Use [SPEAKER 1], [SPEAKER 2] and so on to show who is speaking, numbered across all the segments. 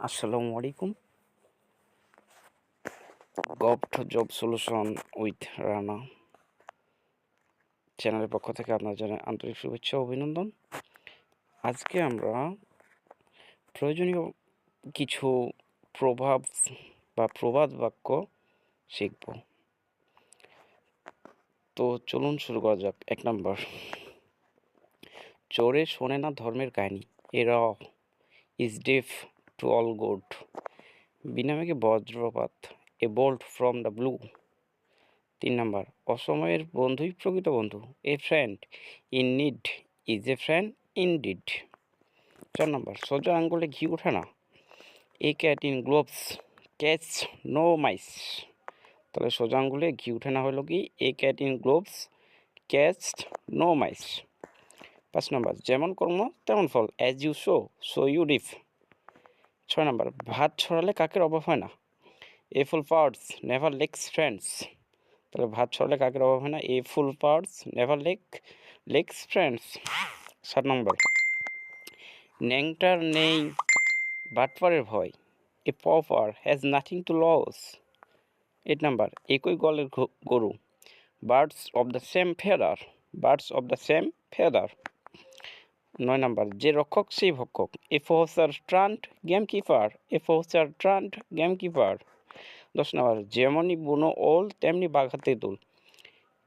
[SPEAKER 1] আসসালামু আলাইকুম। Govt job solution with Rana চ্যানেলের পক্ষ থেকে আপনার জানাই আন্তরিক শুভেচ্ছা ও অভিনন্দন। আজকে আমরা প্রয়োজনীয় কিছু প্রভাব বা প্রবাদ বাক্য শিখব। তো চলুন শুরু করা যাক। 1 নাম্বার, চোরে শোনে না ধর্মের কাহিনী, এ র is deaf to all good. বিনা মেঘে বজ্রপাত, a bolt from the blue. 3 number, অসময়ের বন্ধুই প্রকৃত বন্ধু, a friend in need is a friend indeed. 4 number, সোজা আঙ্গুলে ঘি ওঠে না, a cat in gloves catch no mice. তাহলে সোজা আঙ্গুলে ঘি ওঠে না হলো কি, a cat in gloves catch no mice. 5 number, যেমন কর্ম তেমন ফল, as you sow you reap. 6 number, ভাত ছড়ালে কাকের অভাব হয় না, a full purse never lacks friends. তাহলে ভাত ছড়ালে কাকের অভাব হয় না, a full purse never lacks friends. 7 number, ন্যাংটার নেই বাটপারের ভয়, a pauper has nothing to lose. 8 number, একই গলের গরু, birds of the same feather, birds of the same feather. 9 number, যে রক্ষক সেই ভক্ষক, a poacher turned gamekeeper, a poacher turned game keeper. 10 নম্বর, যেমনই বুনো ওল তেমনি বাঘা তেঁতুল,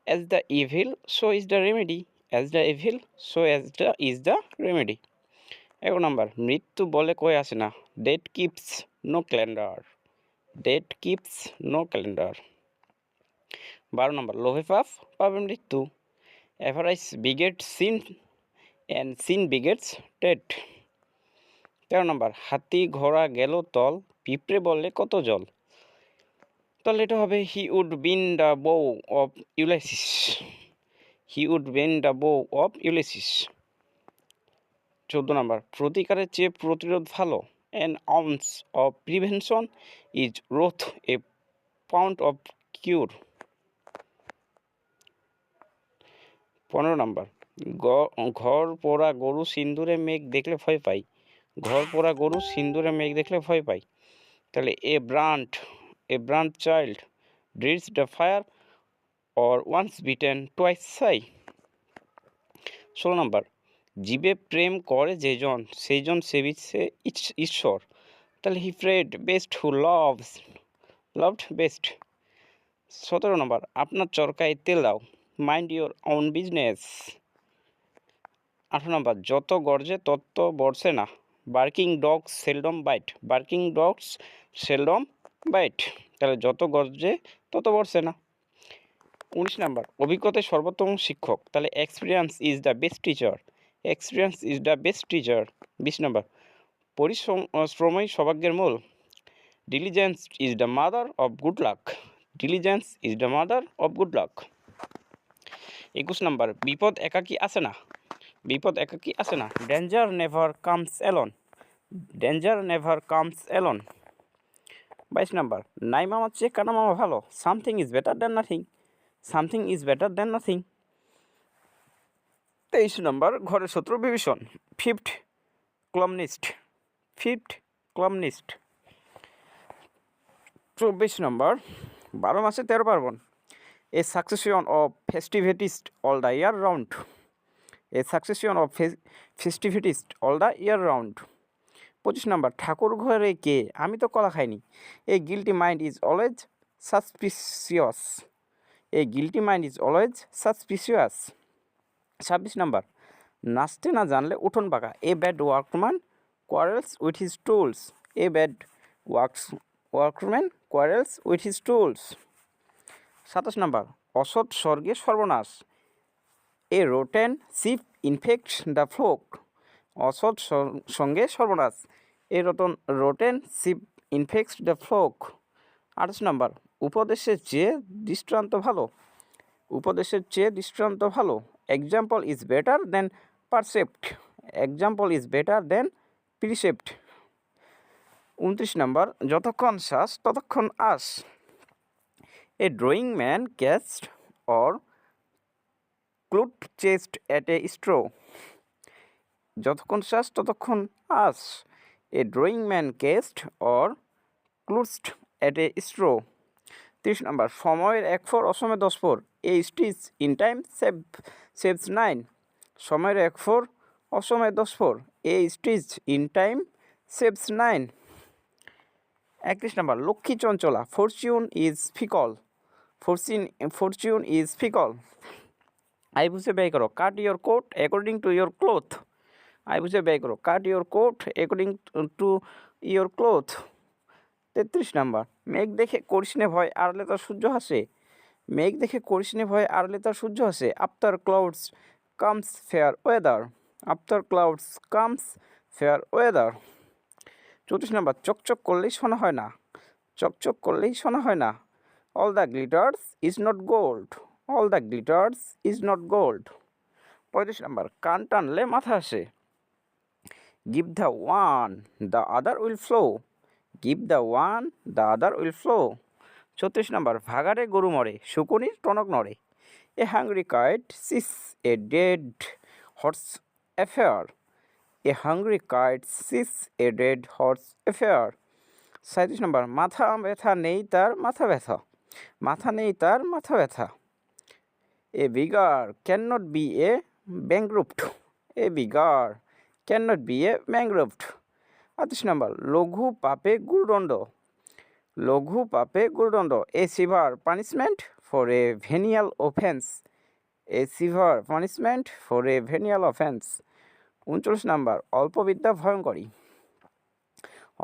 [SPEAKER 1] as the evil so is the remedy, as the evil so is the remedy। 11 নম্বর, মৃত্যু বলে কই আসে না, death keeps no calendar, death keeps no calendar. 12 number, লোভে পাপ পাপে মৃত্যু, avarice begets sin and sin begets death. 13 number, হাতি ঘোড়া গেল তল, পিঁপড়ে বললে কত জল। তাহলে এটা হবে he would bend the bow of Ulysses, he would bend the bow of Ulysses. 14 number, প্রতিকারের চেয়ে প্রতিরোধ ভালো, an ounce of prevention is worth a pound of cure. 15 number, ঘর পোড়া গরু সিন্দুরে মেঘ দেখলে ভয় পাই, ঘর পোড়া গরু সিন্দুরে মেঘ দেখলে ভয় পাই। তাহলে a burnt child dreads the fire or once bitten twice shy. 16 নম্বর, জীবে প্রেম করে যেজন সেইজন সেবিছে ঈশ্বর, তাহলে he prayed best who loved best. 17 number, আপনার চরকায় তেল দাও, mind your own business. 18 number, যত গর্জে তত বর্ষে না, barking dogs seldom bite, barking dogs seldom bite. তাহলে যত গর্জে তত বর্ষে না। 19 নম্বর, অভিজ্ঞতায় সর্বোত্তম শিক্ষক, তাহলে experience is the best teacher, experience is the best teacher. 20 নম্বর, পরিশ্রমই সৌভাগ্যের মূল, diligence is the mother of good luck, diligence is the mother of good luck. 21 নম্বর, বিপদ একাকী আসে না, বিপদ একাকী আসে না, danger never comes alone, danger never comes alone. 22 নম্বর, নাই মামার চেয়ে কানা মামা ভালো, something is better than nothing, something is better than nothing. 23 নম্বর, ঘরের শত্রু Bibhishan, fifth columnist, fifth columnist. 24 number, 12 মাসে 13 পার্বণ, a succession of festivities all the year round, a succession of festivities all the year round. 25 number, ঠাকুর ঘরে কে, আমি তো কলা খাইনি, a guilty mind is always suspicious, a guilty mind is always suspicious. 26 number, নাচতে না জানলে উঠোন বাঁকা, a bad workman quarrels with his tools, a bad workman quarrels with his tools. 27 number, অসৎ স্বর্গে সর্বনাশ, a rotten sheep infects the flock, অসৎ সঙ্গে সর্বনাশ, a rotten sheep infects the flock. 28 number, উপদেশের চেয়ে দৃষ্টান্ত ভালো, উপদেশের চেয়ে দৃষ্টান্ত ভালো, example is better than precept, example is better than precept. 29 number, যতক্ষণ শ্বাস ততক্ষণ আস, a drowning man catches or clutches চেস্ট অ্যাট এ স্ট্রো, যতক্ষণ শ্বাস ততক্ষণ আস, a drowning man catches or clutches at A স্ট্রো। 30 number, সময়ের 1 ফোর অসময়ে 10 ফোর, a stitch in time saves 9। সময়ের 1 ফোর অসময়ে 10 ফোর, a stitch in time saves 9। 31 number, Lakshmi চঞ্চলা, fortune is fickle. Fortune is fickle. আই বুঝে ব্যয় করো, cut your coat according to your cloth. আই বুঝে ব্যয় করো, cut your coat according to your cloth. 33 number, মেঘ দেখে করিসনে ভয় আড়লে তার সূর্য হাসে। মেঘ দেখে করিসনে ভয় আড়লে তার সূর্য হাসে। After clouds comes fair weather. After clouds comes fair weather. 34 number, চকচক করলেই সোনা হয় না। চকচক করলেই সোনা হয় না। All the glitters is not gold. All the glitters is not gold. 35 number, কান টানলে মাথা আসে। Give the one the other will flow. Give the one the other will flow. 36 number, ভাগাড়ে গরু মরে, শুকুনির টনক নড়ে। A hungry kite sees a dead horse afar. A hungry kite sees a dead horse afar. 37 number, মাথা ব্যথা নেই তার মাথা ব্যথা। মাথা নেই তার মাথা ব্যথা। A beggar can not be a bankrupt. A beggar can not be a bankrupt. 38 number, লঘু পাপে গুরুদণ্ড। লঘু পাপে গুরুদণ্ড। A severe punishment for a venial offence. A severe punishment for a venial offence. 39 number, অল্পবিদ্যা ভয়ঙ্করী।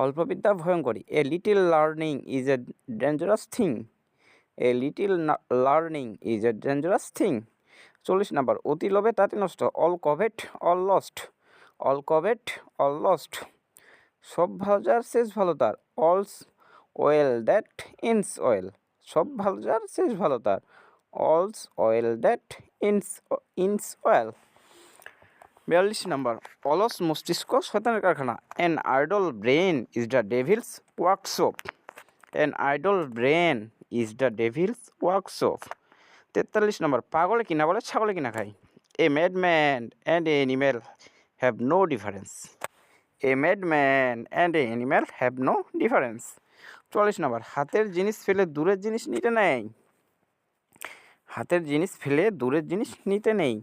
[SPEAKER 1] অল্পবিদ্যা ভয়ঙ্করী। A little learning is a dangerous thing. A little learning is a dangerous thing. 40 number, অতি লোভে তাতে নষ্ট। All covet all lost. All covet all lost. সব ভালো যার শেষ ভালো তার। All's well that ends well. সব ভালো যার শেষ ভালো তার। All's well that ends well. 42 number, অলস মস্তিষ্ক শয়তানের কারখানা। An idle brain is the devil's workshop. An idle brain is the devil's workshop. 43 number, পাগলে কিনা বলে ছাগলে কিনা খায়। A madman and a animal have no difference. A madman and a animal have no difference. 44 number, হাতের জিনিস ফেলে দূরের জিনিস নিতে নেই। হাতের জিনিস ফেলে দূরের জিনিস নিতে নেই।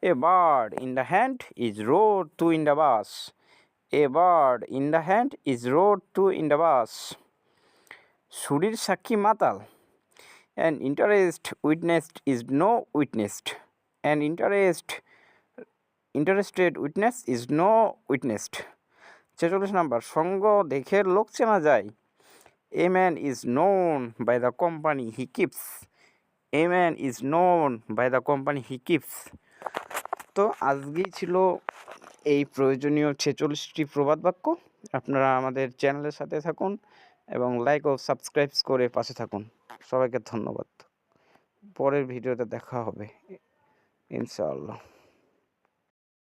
[SPEAKER 1] A bird in the hand is worth two in the bush. A bird in the hand is worth two in the bush. সুরির সাক্ষী মাতাল। An interest witnessed is no witnessed. An interested witness is no witnessed. 46 number, সঙ্গ দেখে লোক চেনা যায়। A man is known by the company he keeps. A man is known by the company he keeps. তো আজকেই ছিল এই প্রয়োজনীয় 46টি প্রবাদ বাক্য। আপনারা আমাদের চ্যানেলের সাথে থাকুন এবং লাইক ও সাবস্ক্রাইব করে পাশে থাকুন। সবাইকে ধন্যবাদ। পরের ভিডিওতে দেখা হবে ইনশাআল্লাহ।